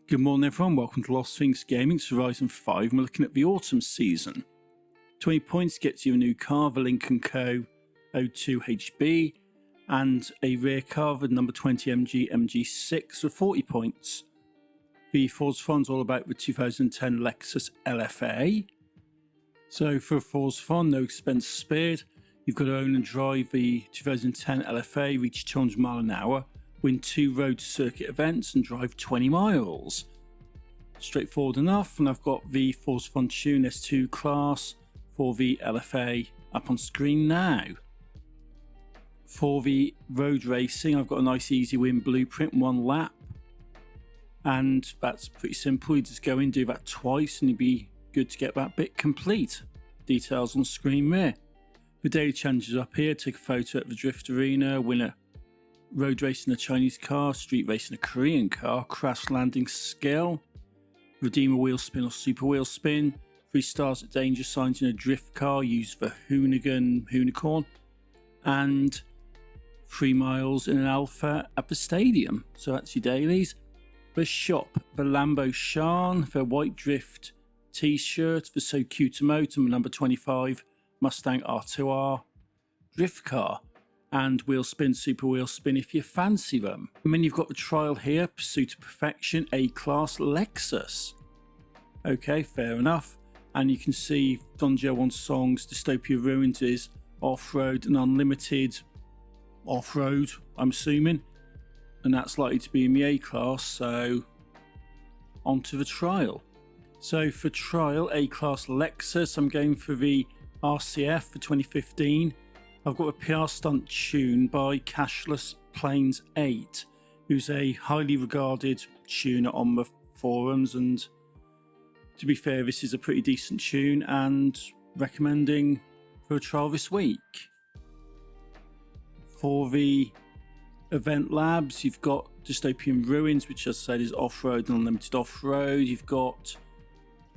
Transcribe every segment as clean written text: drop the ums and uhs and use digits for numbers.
Good morning everyone, welcome to Lost Things Gaming. It's Horizon 5 and we're looking at the autumn season. 20 points gets you a new car, the Lincoln Co. 02HB, and a rear car, the number 20 MG MG6 for 40 points. The Forzathon is all about the 2010 Lexus LFA. So for a Forzathon, no expense spared. You've got to own and drive the 2010 LFA, reach 200 miles an hour, win 2 road circuit events and drive 20 miles. Straightforward enough, and I've got the Forzathon Tune S2 class for the LFA up on screen now. For the road racing, I've got a nice easy win blueprint, 1 lap. And that's pretty simple, you just go in, do that twice and you'll be good to get that bit complete. Details on screen there. The daily challenges up here, take a photo at the drift arena, win a road racing a Chinese car, street racing a Korean car, crash landing skill, redeem a wheel spin or super wheel spin, 3 stars at danger signs in a drift car, use the Hoonigan Hoonicorn, and 3 miles in an Alpha at the stadium. So that's your dailies. The shop, the Lambo Shan, the white drift t-shirt, the So Cute Emote, and the number 25 Mustang R2R drift car. And wheel spin, super wheel spin if you fancy them. And then you've got the trial here, Pursuit of Perfection, A-Class Lexus. Okay, fair enough. And you can see Don Joe on songs, Dystopia Ruins is off-road and unlimited off-road, I'm assuming. And that's likely to be in the A-Class, so on to the trial. So for trial, A-Class Lexus, I'm going for the RCF for 2015. I've got a PR stunt tune by Cashless Plains 8, who's a highly regarded tuner on the forums, and to be fair, this is a pretty decent tune and recommending for a trial this week. For the event labs, you've got Dystopian Ruins, which as I said is off-road and unlimited off-road. You've got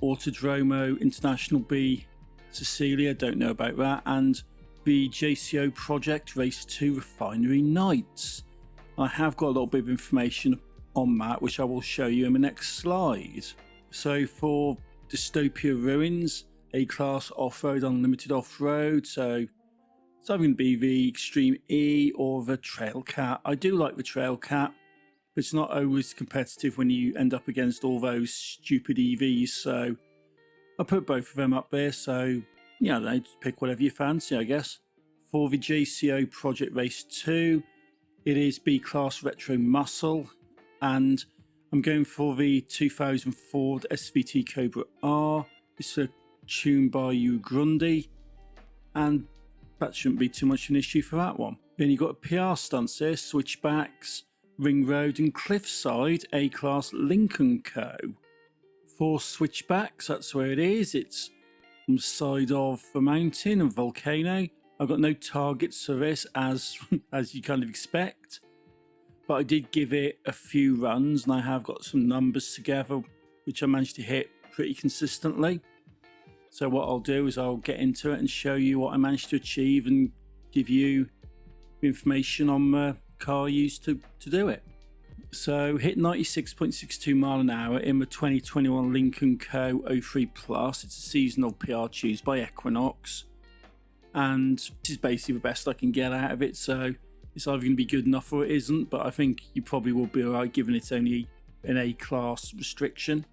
Autodromo International B Cecilia, don't know about that, and the JCO Project Race 2 Refinery Nights. I have got a little bit of information on that, which I will show you in the next slide. So for Dystopia Ruins, A-Class Off-Road, Unlimited Off-Road, so it's either going to be the Extreme E or the Trail Cat. I do like the Trail Cat, but it's not always competitive when you end up against all those stupid EVs, so I put both of them up there, so yeah, they pick whatever you fancy, I guess. For the JCO Project Race 2, it is B-Class Retro Muscle, and I'm going for the 2000 Ford SVT Cobra R. It's a tune by U Grundy, and that shouldn't be too much of an issue for that one. Then you've got a PR stunts here, Switchbacks, Ring Road and Cliffside, A-Class Lincoln Co. For Switchbacks, that's where it is. It's on the side of a mountain and volcano. I've got no targets for this as you kind of expect, but I did give it a few runs and I have got some numbers together which I managed to hit pretty consistently. So what I'll do is I'll get into it and show you what I managed to achieve and give you information on the car used to do it. So hit 96.62 mile an hour in the 2021 Lincoln Co. 03 Plus. It's a seasonal PR choose by Equinox, and this is basically the best I can get out of it, so it's either going to be good enough or it isn't, but I think you probably will be alright given it's only an A-class restriction.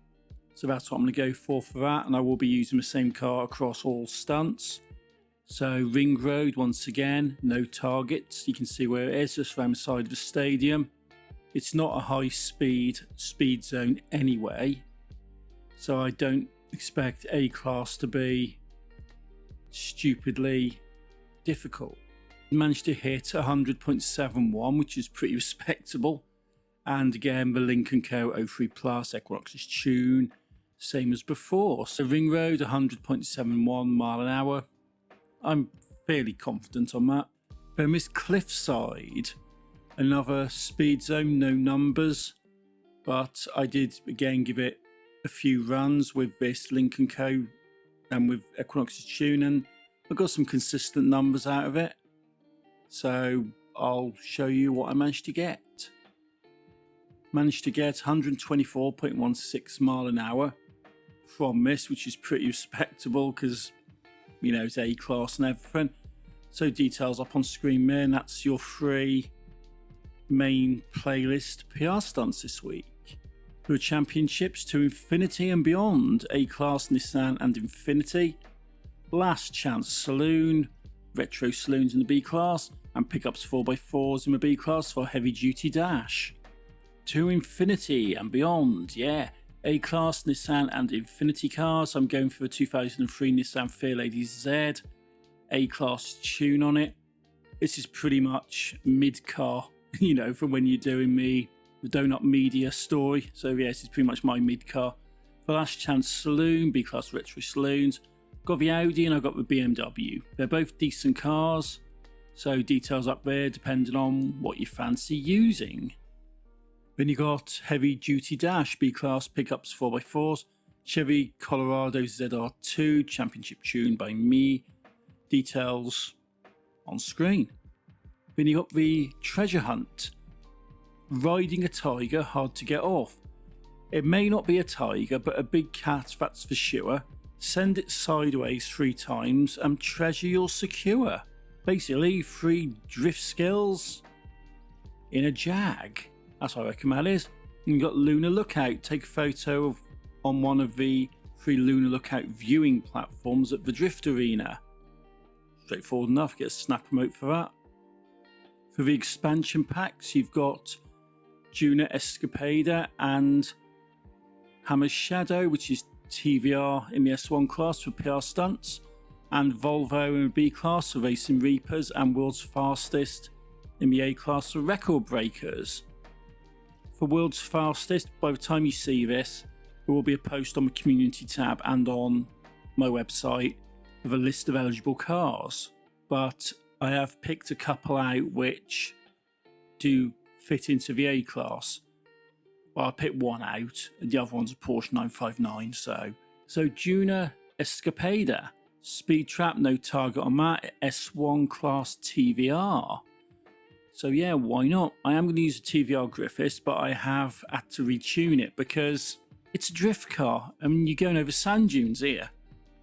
So that's what I'm going to go for that, and I will be using the same car across all stunts. So Ring Road, once again, no targets. You can see where it is, just around the side of the stadium. It's not a high speed zone anyway, so I don't expect A-Class to be stupidly difficult. Managed to hit 100.71, which is pretty respectable. And again, the Lincoln Co. 03 Plus, Equinox's tune, same as before. So Ring Road, 100.71 mile an hour. I'm fairly confident on that. Then this Cliffside, another speed zone, no numbers, but I did again give it a few runs with this Lincoln Co. and with Equinox's tune, and I got some consistent numbers out of it. So I'll show you what I managed to get. Managed to get 124.16 mile an hour from this, which is pretty respectable because, you know, it's A-class and everything. So details up on screen there, and that's your free main playlist PR stunts this week. Tour Championships to Infinity and Beyond, A-Class, Nissan and Infinity. Last Chance Saloon, Retro Saloons in the B-Class, and pickups 4x4s in the B-Class for Heavy Duty Dash. To Infinity and Beyond, yeah, A-Class, Nissan and Infinity cars. I'm going for the 2003 Nissan Fairlady Z, A-Class tune on it. This is pretty much mid-car, you know, from when you're doing the Donut Media story. So yes, it's pretty much my mid-car. For Last Chance Saloon, B-Class Retro Saloons, got the Audi and I got the BMW. They're both decent cars, so details up there depending on what you fancy using. Then you got Heavy Duty Dash, B-Class pickups 4x4s, Chevy Colorado ZR2, championship tune by me. Details on screen. Then you got the Treasure Hunt, Riding a Tiger, hard to get off. It may not be a tiger, but a big cat, that's for sure. Send it sideways 3 times and treasure you'll secure. Basically, 3 drift skills in a Jag. That's what I reckon that is. And you got Lunar Lookout. Take a photo of on one of the 3 Lunar Lookout viewing platforms at the Drift Arena. Straightforward enough, get a snap remote for that. For the expansion packs, you've got Juna Escapada and Hammer's Shadow, which is TVR in the S1 class for PR stunts, and Volvo in the B class for racing Reapers, and World's Fastest in the A class for record breakers. For World's Fastest, by the time you see this, there will be a post on the community tab and on my website with a list of eligible cars, but I have picked a couple out which do fit into the A class. Well, I picked one out, and the other one's a Porsche 959. So Juna Escapada, Speed Trap, no target on that. S1 class TVR. So yeah, why not? I am going to use a TVR Griffiths, but I have had to retune it because it's a drift car. I mean, you're going over sand dunes here,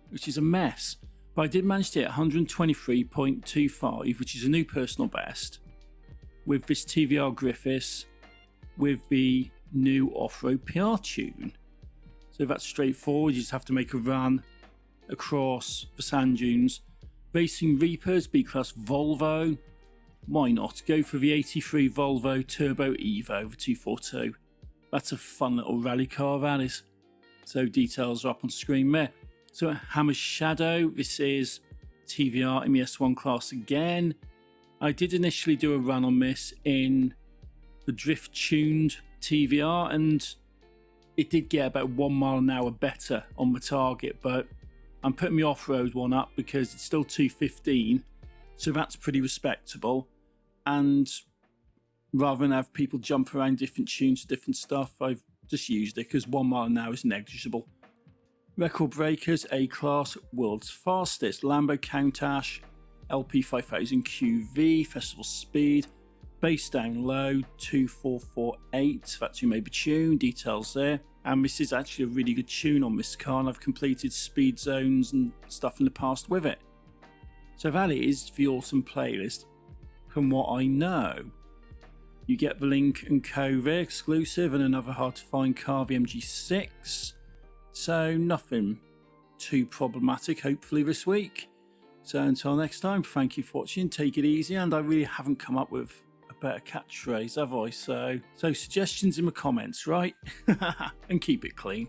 which is a mess. But I did manage to hit 123.25, which is a new personal best, with this TVR Griffiths with the new off-road PR tune. So that's straightforward. You just have to make a run across the sand dunes. Racing Reapers, B-Class Volvo. Why not? Go for the 83 Volvo Turbo Evo, the 242. That's a fun little rally car, that is. So details are up on screen there. So Hammer's Shadow, this is TVR in the S1 class again. I did initially do a run on this in the drift tuned TVR and it did get about 1 mile an hour better on the target, but I'm putting the off-road one up because it's still 215, so that's pretty respectable. And rather than have people jump around different tunes to different stuff, I've just used it because 1 mile an hour is negligible. Record breakers, A-Class, World's Fastest, Lambo Countach, LP5000 QV, Festival Speed, Bass Down Low, 2448, that's who made the tune, details there. And this is actually a really good tune on this car, and I've completed speed zones and stuff in the past with it. So that is the autumn playlist from what I know. You get the Link & Co there, exclusive, and another hard to find car, the MG6. So nothing too problematic, hopefully, this week. So until next time, thank you for watching, take it easy, and I really haven't come up with a better catchphrase, have I? So suggestions in the comments, right? And keep it clean.